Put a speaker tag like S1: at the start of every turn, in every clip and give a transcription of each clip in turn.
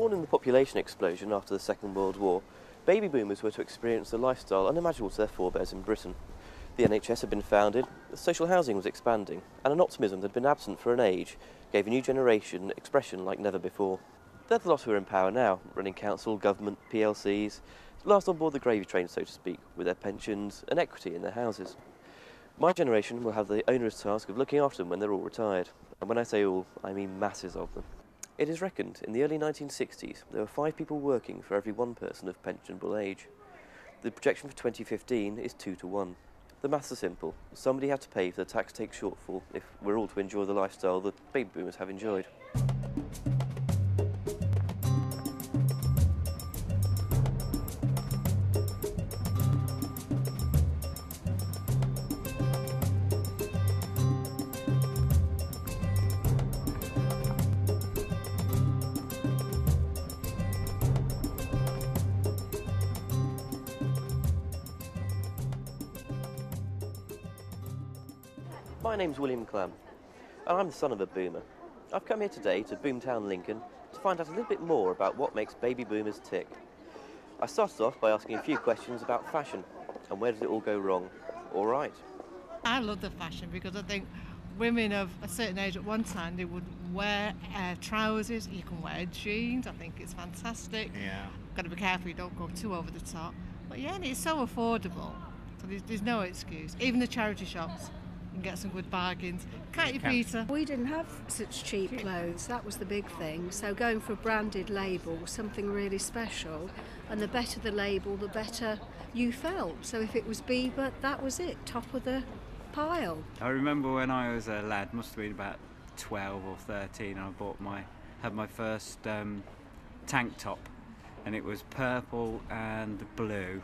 S1: Born in the population explosion after the Second World War, baby boomers were to experience a lifestyle unimaginable to their forebears in Britain. The NHS had been founded, social housing was expanding, and an optimism that had been absent for an age gave a new generation expression like never before. They're the lot who are in power now, running council, government, PLCs, last on board the gravy train, so to speak, with their pensions and equity in their houses. My generation will have the onerous task of looking after them when they're all retired. And when I say all, I mean masses of them. It is reckoned in the early 1960s there were 5 people working for every 1 person of pensionable age. The projection for 2015 is 2 to 1. The maths are simple. Somebody had to pay for the tax take shortfall if we're all to enjoy the lifestyle that baby boomers have enjoyed. My name's William Clam, and I'm the son of a boomer. I've come here today to Boomtown, Lincoln, to find out a little bit more about what makes baby boomers tick. I started off by asking a few questions about fashion, and where does it all go wrong? All right.
S2: I love the fashion because I think women of a certain age at one time, they would wear trousers, you can wear jeans, I think it's fantastic.
S3: Yeah.
S2: Got to be careful you don't go too over the top. But yeah, and it's so affordable, so there's no excuse. Even the charity shops. And get some good bargains. Can't you, Peter?
S4: We didn't have such cheap clothes, that was the big thing. So going for a branded label was something really special, and the better the label, the better you felt. So if it was Bieber, that was it, top of the pile.
S3: I remember when I was a lad, must have been about 12 or 13, I had my first tank top, and it was purple and blue.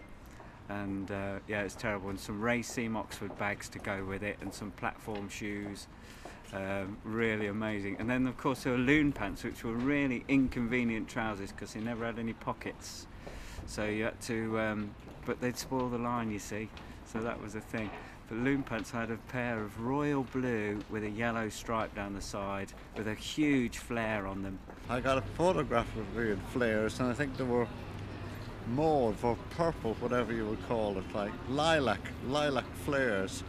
S3: And yeah, it's terrible, and some Racine Oxford bags to go with it, and some platform shoes, really amazing. And then of course there were loon pants, which were really inconvenient trousers because they never had any pockets, so you had to but they'd spoil the line, you see, so that was a thing. But loon pants, I had a pair of royal blue with a yellow stripe down the side with a huge flare on them.
S5: I got a photograph of weird flares, and I think they were mauve or purple, whatever you would call it, like lilac flares.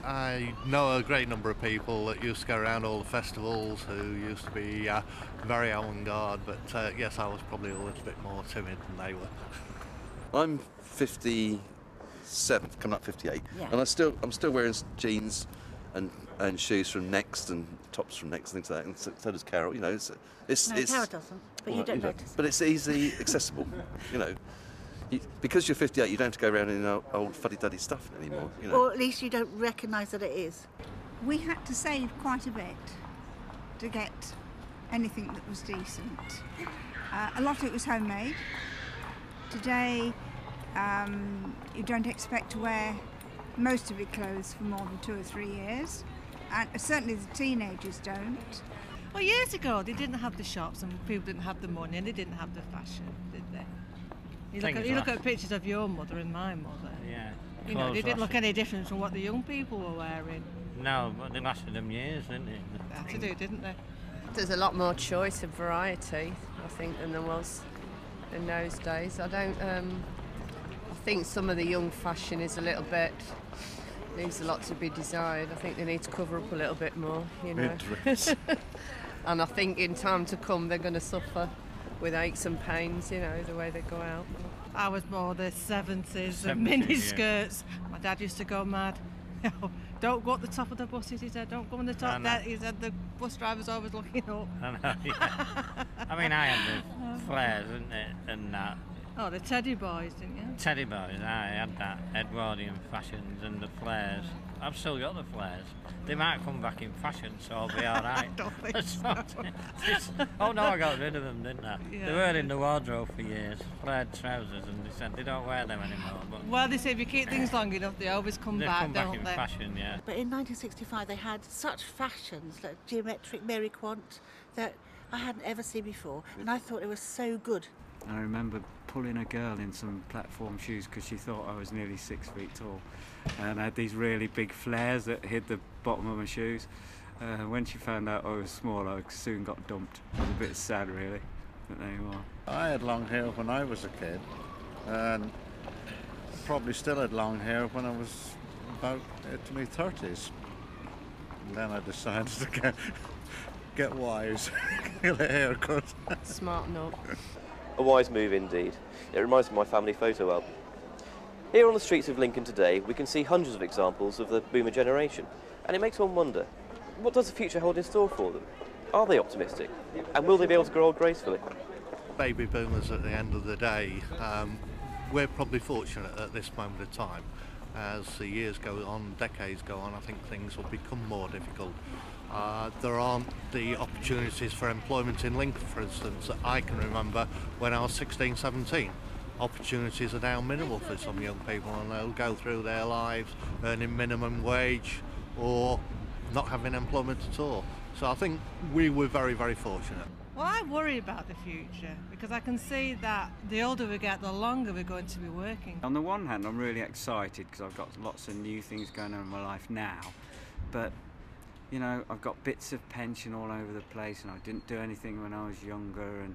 S6: I know a great number of people that used to go around all the festivals who used to be very avant-garde, but yes, I was probably a little bit more timid than they were.
S7: I'm 57, coming up 58,
S8: yeah.
S7: And I'm still wearing jeans and shoes from Next and tops from Next and things like that, and so does Carol. You know, it's
S8: Carol doesn't, but you don't notice.
S7: But it's easily accessible, you know. Because you're 58, you don't have to go around in old fuddy-duddy stuff anymore. You know?
S8: Or at least you don't recognise that it is.
S9: We had to save quite a bit to get anything that was decent. A lot of it was homemade. Today, you don't expect to wear most of your clothes for more than 2 or 3 years, and certainly the teenagers don't.
S2: Well, years ago they didn't have the shops and people didn't have the money and they didn't have the fashion, did they? You look at pictures of your mother and my mother.
S3: Yeah.
S2: You know, they didn't look any different from what the young people were wearing.
S3: No, but they lasted them years, didn't it?
S2: They had to do, didn't they?
S10: There's a lot more choice and variety, I think, than there was in those days. I think some of the young fashion is a little bit, leaves a lot to be desired. I think they need to cover up a little bit more, you know. And I think in time to come they're going to suffer with aches and pains, you know, the way they go out.
S2: I was more the 70s and mini skirts. Yeah. My dad used to go mad. Don't go up the top of the buses, he said. Don't go on the top. He said the bus driver's always looking up.
S3: I know, yeah. I mean, I had the flares, didn't it, and that.
S2: Oh, the teddy boys, didn't you?
S3: Teddy boys, I had that. Edwardian fashions and the flares. I've still got the flares. They might come back in fashion, so I'll be all right.
S2: I don't think so.
S3: Oh no, I got rid of them, didn't I?
S2: Yeah.
S3: They were in the wardrobe for years, flared trousers, and they said they don't wear them anymore. But
S2: well, they say if you keep things long enough, they always come back, don't
S3: in
S2: they?
S3: Fashion, yeah.
S8: But in 1965 they had such fashions, like geometric Mary Quant, that I hadn't ever seen before, and I thought it was so good.
S3: I remember pulling a girl in some platform shoes because she thought I was nearly 6 feet tall, and I had these really big flares that hid the bottom of my shoes. When she found out I was small, I soon got dumped. It was a bit sad, really. But there you are.
S5: I had long hair when I was a kid, and probably still had long hair when I was about into my 30s. And then I decided to get wise, get a haircut.
S10: Smarten up.
S1: A wise move indeed. It reminds me of my family photo album. Here on the streets of Lincoln today, we can see hundreds of examples of the boomer generation, and it makes one wonder, what does the future hold in store for them? Are they optimistic? And will they be able to grow old gracefully?
S6: Baby boomers at the end of the day, we're probably fortunate at this moment of time. As the years go on, decades go on, I think things will become more difficult. There aren't the opportunities for employment in Lincoln, for instance, that I can remember when I was 16, 17. Opportunities are now minimal for some young people, and they'll go through their lives earning minimum wage or not having employment at all. So I think we were very, very fortunate.
S2: Well, I worry about the future because I can see that the older we get, the longer we're going to be working.
S3: On the one hand, I'm really excited because I've got lots of new things going on in my life now, but you know, I've got bits of pension all over the place, and I didn't do anything when I was younger, and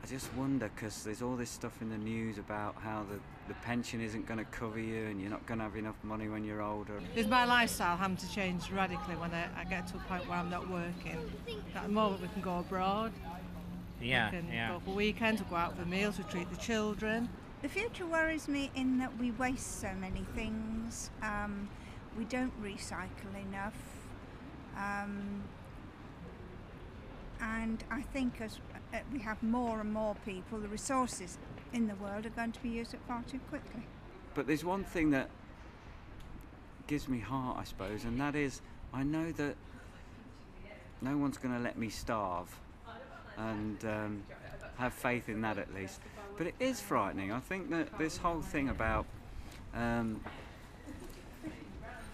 S3: I just wonder, because there's all this stuff in the news about how the pension isn't going to cover you and you're not going to have enough money when you're older.
S2: Is my lifestyle having to change radically when I get to a point where I'm not working? At the moment we can go abroad, we can go for weekends, we go out for meals, we treat the children.
S9: The future worries me in that we waste so many things, we don't recycle enough, and I think as we have more and more people, the resources in the world are going to be used up far too quickly.
S3: But there's one thing that gives me heart, I suppose, and that is I know that no one's going to let me starve, and have faith in that at least. But it is frightening. I think that this whole thing about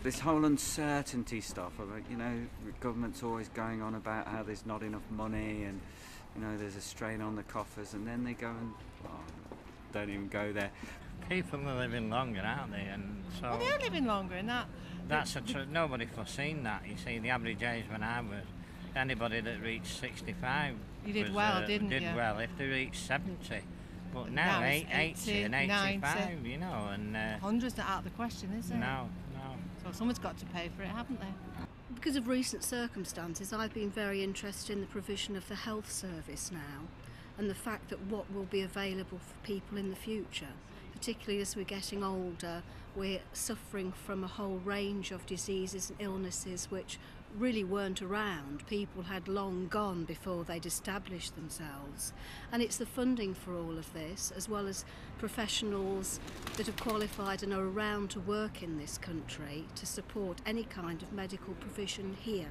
S3: this whole uncertainty stuff, about, you know, the government's always going on about how there's not enough money and, you know, there's a strain on the coffers, and then they go and don't even go there.
S11: People are living longer, aren't they? And so
S2: well, they are living longer, and
S11: that's nobody foreseen that. You see, the average age when I was, anybody that reached 65
S2: you did well, didn't you?
S11: Did well if they reached 70. But now 80 and 85, 90. You know, and
S2: 100's not out of the question, is it?
S11: No.
S2: So someone's got to pay for it, haven't they?
S4: Because of recent circumstances, I've been very interested in the provision of the health service now, and the fact that what will be available for people in the future, particularly as we're getting older, we're suffering from a whole range of diseases and illnesses which really weren't around. People had long gone before they'd established themselves. And it's the funding for all of this, as well as professionals that have qualified and are around to work in this country to support any kind of medical provision here,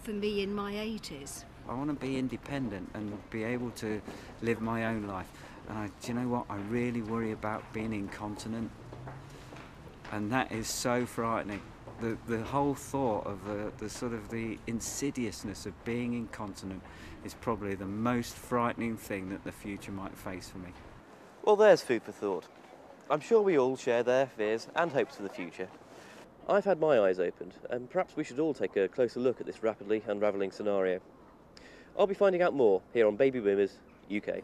S4: for me in my 80s.
S3: I want to be independent and be able to live my own life. And do you know what? I really worry about being incontinent. And that is so frightening. The whole thought of the sort of the insidiousness of being incontinent is probably the most frightening thing that the future might face for me.
S1: Well, there's food for thought. I'm sure we all share their fears and hopes for the future. I've had my eyes opened, and perhaps we should all take a closer look at this rapidly unravelling scenario. I'll be finding out more here on Baby Boomers UK.